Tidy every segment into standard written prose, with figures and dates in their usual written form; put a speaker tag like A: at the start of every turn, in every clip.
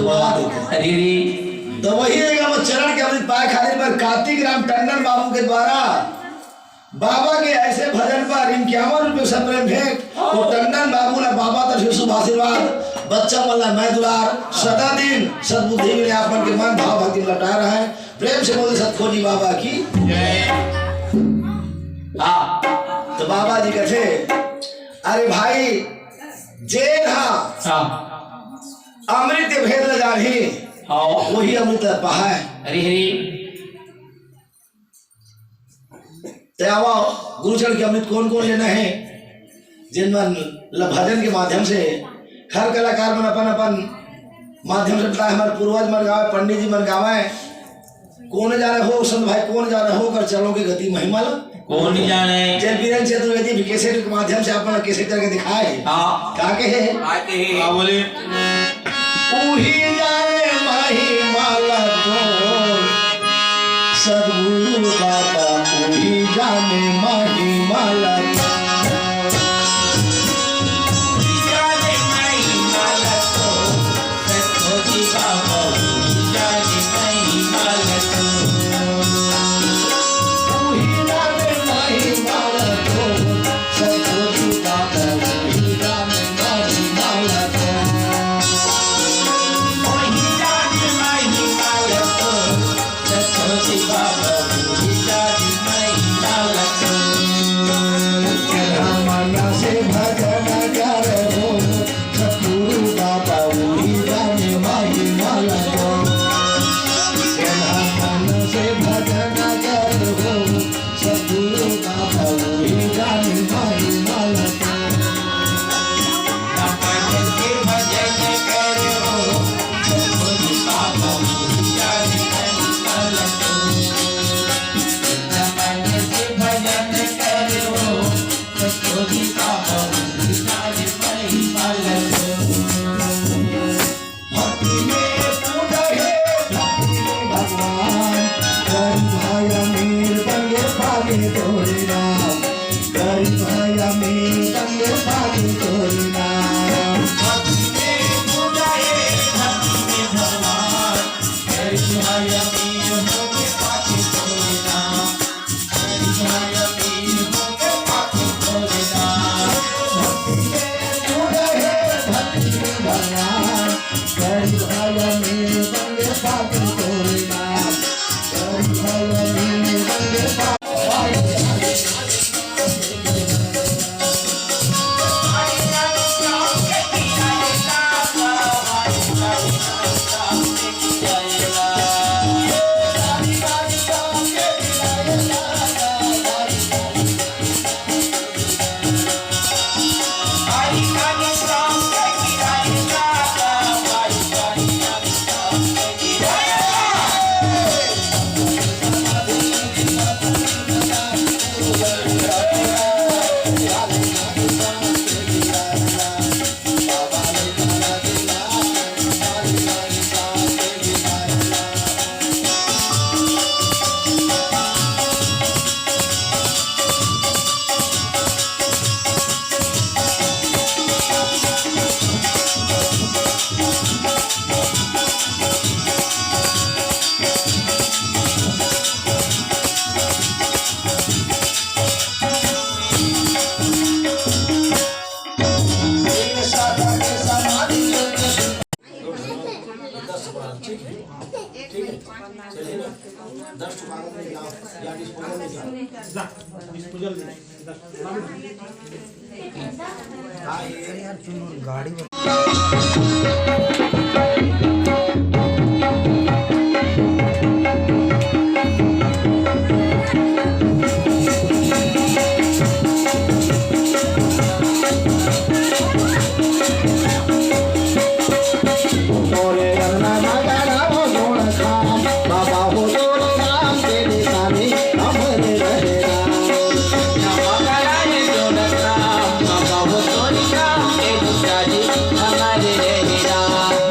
A: सुनवा देते।
B: अरे रे
A: तो वही रहेगा वो चरण के अमृत पाए खातिर पर कार्तिक राम टंडन बाबू के द्वारा बाबा के ऐसे भजन पर इनक्यावन रुपये से प्रेम भेंट तो टंडन बाबू ने बाबा तर शुभ आशीर्वाद बच्चा मल्ला मैं दुलार सदा दिन सदबुद्धि में आपन के मन भाव भक्ति लौटा रहा है। प्रेम से बोले सतखोजी बाबा की हाँ। तो बाबा जी कहते अरे भाई जे था अमृत के भेद ल जानी वही अमृत पहा है।
B: अरे हरी
A: त्यावा गुरुचरण के अमृत कौन कौन लेना है जिनमन भजन के माध्यम से हर कलाकार मन अपन अपन माध्यम से बताए हमारे पूर्वज मन गावे पंडित जी मन गावे कौन जाने हो संत भाई कौन जाने हो कर चलो की गति महिमा
B: कौन जाने
A: जय बीरन चतुर्वेदी भी कैसेट के माध्यम से अपन कैसेट करके दिखाए क्या कहे
B: बोले
A: उही जाने महिमा सदगुरु बाबा उही जाने महिमा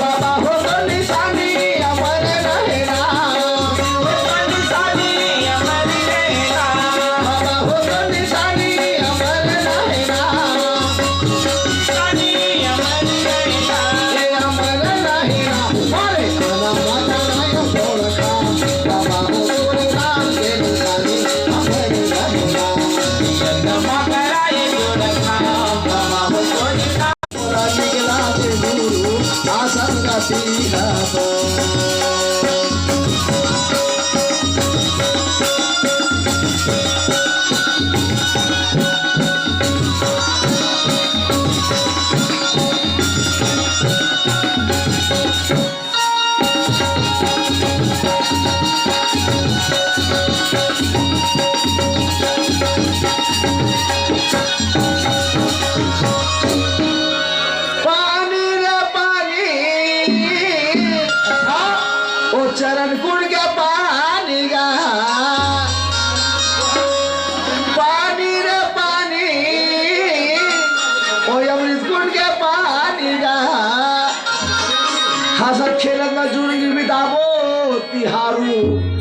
A: बाबा हो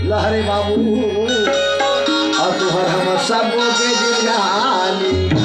A: लहरे बाबू और तुहर हम सबों के जिंगानी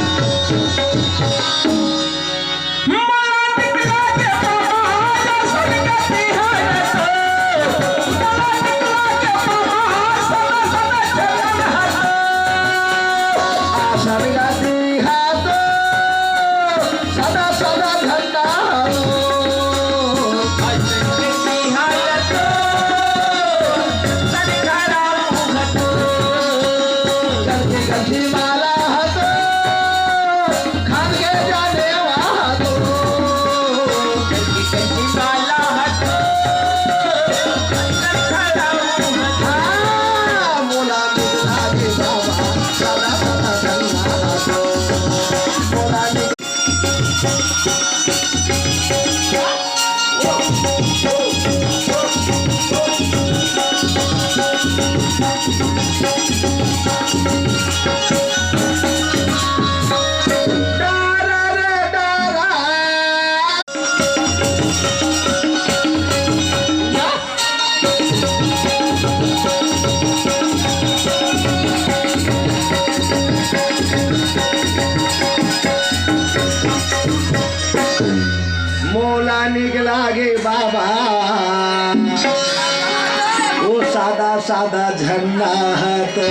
A: मोला निकला गे बाबा वो सादा सादा झंडा है तो